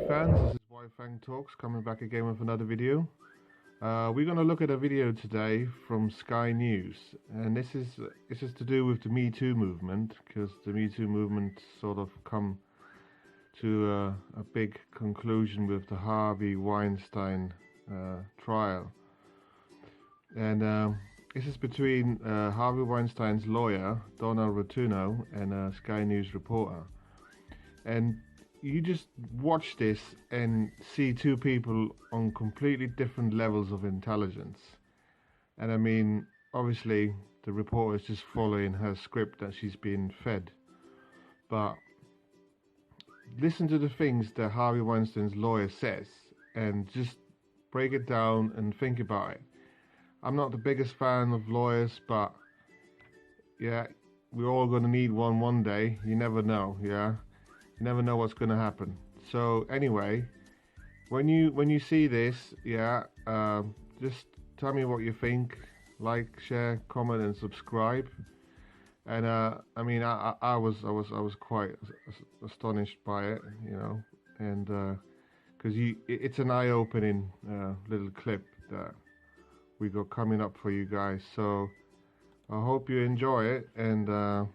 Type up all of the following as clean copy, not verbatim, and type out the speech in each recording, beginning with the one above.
fans, this is Fang Talks coming back again with another video. We're going to look at a video today from Sky News, and this is to do with the Me Too movement, because the Me Too movement sort of come to a big conclusion with the Harvey Weinstein trial. And this is between Harvey Weinstein's lawyer, Donna Rotunno, and a Sky News reporter. And you just watch this and see two people on completely different levels of intelligence. And I mean, obviously, the reporter is just following her script that she's been fed. But listen to the things that Harvey Weinstein's lawyer says and just break it down and think about it. I'm not the biggest fan of lawyers, but yeah, we're all going to need one day. You never know, yeah? You never know what's going to happen. So anyway, when you see this, yeah, just tell me what you think. Like, share, comment, and subscribe. And I mean, I was quite astonished by it, you know, and because it's an eye-opening little clip that we got coming up for you guys. So I hope you enjoy it, and I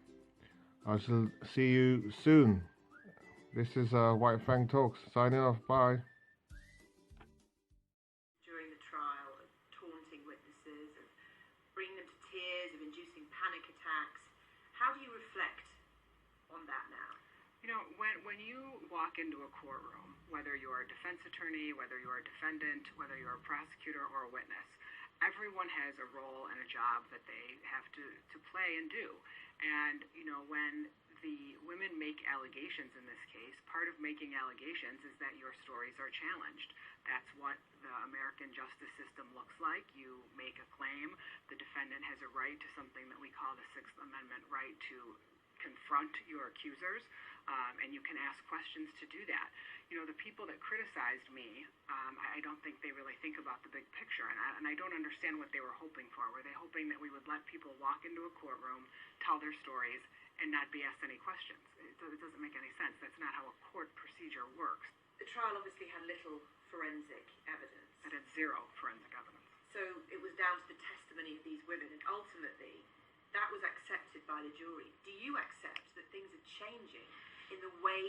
shall see you soon. This is White Fang Talks, signing off, bye. During the trial, of taunting witnesses, of bringing them to tears, of inducing panic attacks. How do you reflect on that now? You know, when you walk into a courtroom, whether you're a defense attorney, whether you're a defendant, whether you're a prosecutor or a witness, everyone has a role and a job that they have to play and do. And, you know, when the women make allegations in this case, part of making allegations is that your stories are challenged. That's what the American justice system looks like. You make a claim, the defendant has a right to something that we call the Sixth Amendment right to confront your accusers, and you can ask questions to do that. You know, the people that criticized me, I don't think they really think about the big picture, and I don't understand what they were hoping for. Were they hoping that we would let people walk into a courtroom, tell their stories, and not be asked any questions? It doesn't make any sense. That's not how a court procedure works. The trial obviously had little forensic evidence. It had zero forensic evidence. So it was down to the testimony of these women, and ultimately that was accepted by the jury. Do you accept that things are changing in the way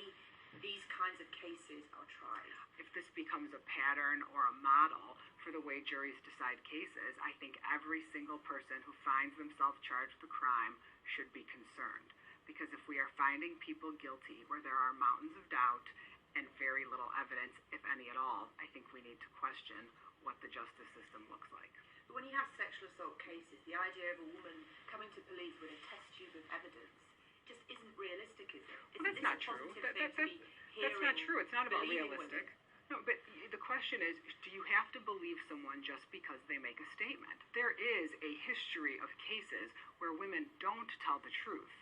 these kinds of cases are tried? If this becomes a pattern or a model for the way juries decide cases, I think every single person who finds themselves charged with a crime should be concerned. Because if we are finding people guilty where there are mountains of doubt and very little evidence, if any at all, I think we need to question what the justice system looks like. But when you have sexual assault cases, the idea of a woman coming to police with a test tube of evidence just isn't realistic, is it? Well, that's not true. That's not true. It's not about realistic. No, but the question is, do you have to believe someone just because they make a statement? There is a history of cases where women don't tell the truth.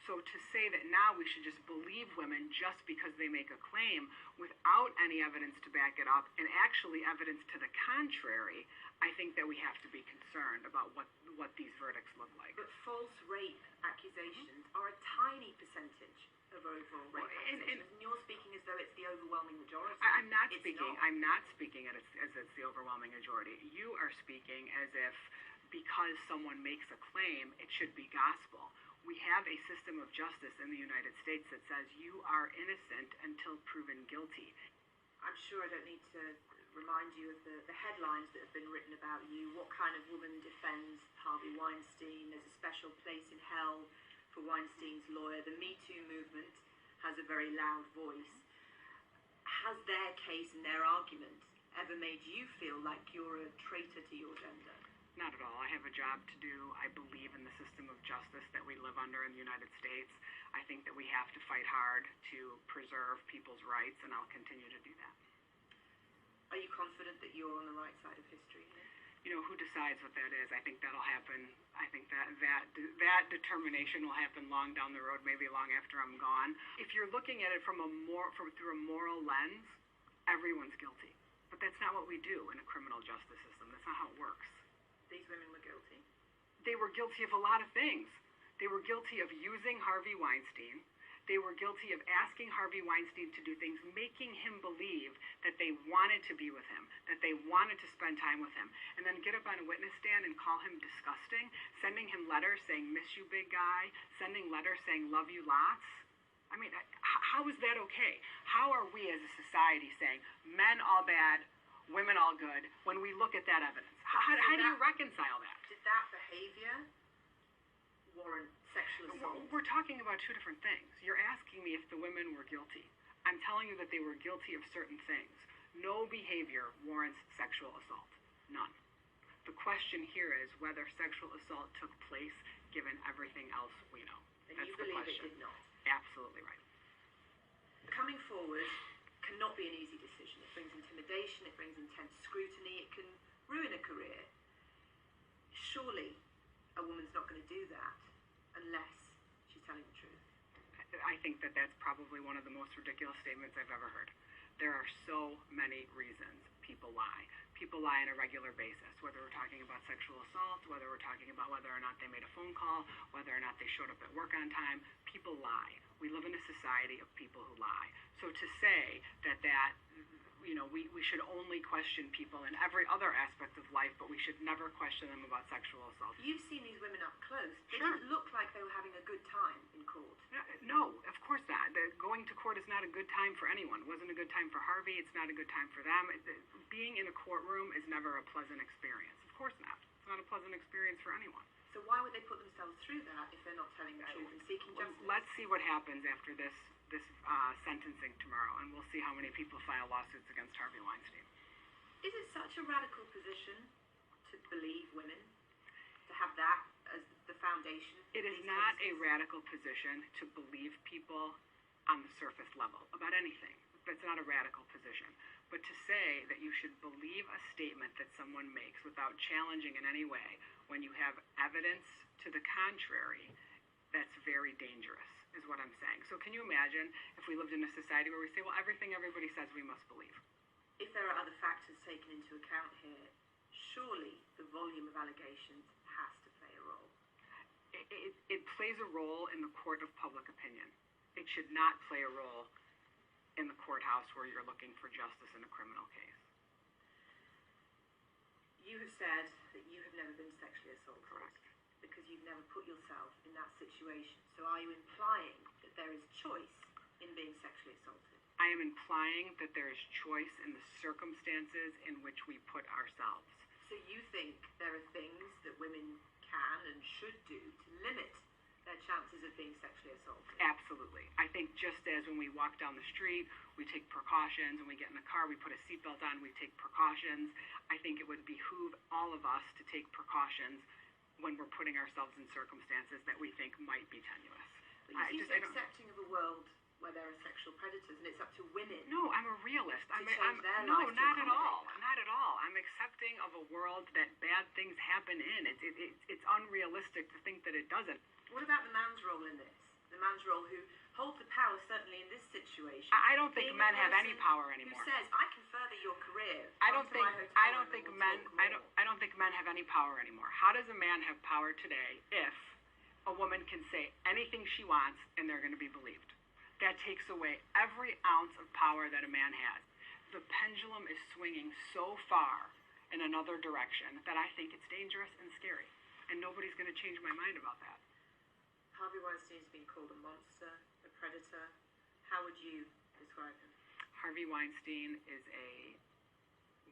So to say that now we should just believe women just because they make a claim without any evidence to back it up, and actually evidence to the contrary, I think that we have to be concerned about what these verdicts look like. But false rape accusations are a tiny percentage of overall rape accusations. And you're speaking as though it's the overwhelming majority. I'm not speaking as it's the overwhelming majority. You are speaking as if because someone makes a claim, it should be gospel. We have a system of justice in the United States that says you are innocent until proven guilty. I'm sure I don't need to remind you of the headlines that have been written about you. What kind of woman defends Harvey Weinstein? There's a special place in hell for Weinstein's lawyer. The Me Too movement has a very loud voice. Has their case and their argument ever made you feel like you're a traitor to your gender? Not at all. I have a job to do. I believe in the system of justice that we live under in the United States. I think that we have to fight hard to preserve people's rights, and I'll continue to do that. Are you confident that you're on the right side of history here? You know, who decides what that is? I think that'll happen. I think that determination will happen long down the road, maybe long after I'm gone. If you're looking at it through a moral lens, everyone's guilty. But that's not what we do in a criminal justice system. That's not how it works. These women were guilty. They were guilty of a lot of things. They were guilty of using Harvey Weinstein They were guilty of asking Harvey Weinstein to do things, making him believe that they wanted to be with him, that they wanted to spend time with him, and then get up on a witness stand and call him disgusting, sending him letters saying, miss you, big guy, sending letters saying, love you lots. I mean, how is that okay? How are we as a society saying, men all bad, women all good, when we look at that evidence? How do you reconcile that? Did that behavior warrant sexual assault? We're talking about two different things. You're asking me if the women were guilty. I'm telling you that they were guilty of certain things. No behavior warrants sexual assault. None. The question here is whether sexual assault took place given everything else we know. And That's you the believe question. it did not? Absolutely right. Coming forward cannot be an easy decision. It brings intimidation, it brings intense scrutiny, it can ruin a career. Surely a woman's not going to do that unless she's telling the truth. I think that that's probably one of the most ridiculous statements I've ever heard. There are so many reasons people lie. People lie on a regular basis, whether we're talking about sexual assault, whether we're talking about whether or not they made a phone call, whether or not they showed up at work on time. People lie. We live in a society of people who lie. So to say that we should only question people in every other aspect of life, but we should never question them about sexual assault. You've seen these women up close. They Sure. didn't look like they were having a good time in court. No, of course not. Going to court is not a good time for anyone. It wasn't a good time for Harvey. It's not a good time for them. Being in a courtroom is never a pleasant experience. Of course not. It's not a pleasant experience for anyone. So why would they put themselves through that if they're not telling the truth and seeking justice? Let's see what happens after this sentencing tomorrow, and we'll see how many people file lawsuits against Harvey Weinstein. Is it such a radical position to believe women? To have that as the foundation? It is not a radical position to believe people on the surface level about anything. That's not a radical position. But to say that you should believe a statement that someone makes without challenging in any way when you have evidence to the contrary, that's very dangerous, is what I'm saying. So can you imagine if we lived in a society where we say, well, everything everybody says we must believe? If there are other factors taken into account here, surely the volume of allegations has to play a role. It plays a role in the court of public opinion. It should not play a role in the courthouse where you're looking for justice in a criminal case. You have said that you have never been sexually assaulted. Correct. Because you've never put yourself in that situation. So are you implying that there is choice in being sexually assaulted? I am implying that there is choice in the circumstances in which we put ourselves. So you think there are things that women can and should do to limit their chances of being sexually assaulted? Absolutely. I think just as when we walk down the street, we take precautions, when we get in the car, we put a seatbelt on, we take precautions. I think it would behoove all of us to take precautions when we're putting ourselves in circumstances that we think might be tenuous. But you seem so accepting of a world where there are sexual predators and it's up to women. No, I'm a realist. No, not at all. Not at all. I'm accepting of a world that bad things happen in. It's unrealistic to think that it doesn't. What about the man's role in this? The man's role who holds the power, certainly in this situation. I don't think men have any power anymore. Who says, I can further your career. I don't think men have any power anymore. How does a man have power today if a woman can say anything she wants and they're going to be believed? That takes away every ounce of power that a man has. The pendulum is swinging so far in another direction that I think it's dangerous and scary. And nobody's going to change my mind about that. Harvey Weinstein's been called a monster, a predator. How would you describe him? Harvey Weinstein is a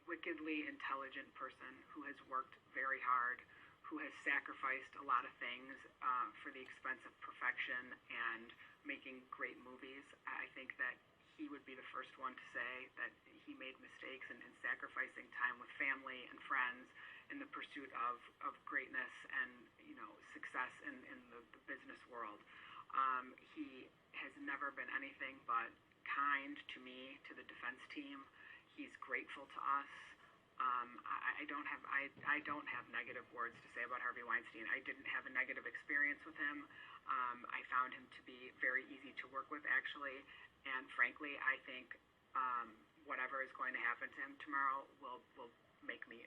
wickedly intelligent person who has worked very hard, who has sacrificed a lot of things for the expense of perfection and making great movies. I think that he would be the first one to say that he made mistakes in sacrificing time with family and friends in the pursuit of greatness and success in the business world. He has never been anything but kind to me, to the defense team. He's grateful to us. I don't have negative words to say about Harvey Weinstein. I didn't have a negative experience with him. I found him to be very easy to work with, actually. And frankly, I think whatever is going to happen to him tomorrow will make me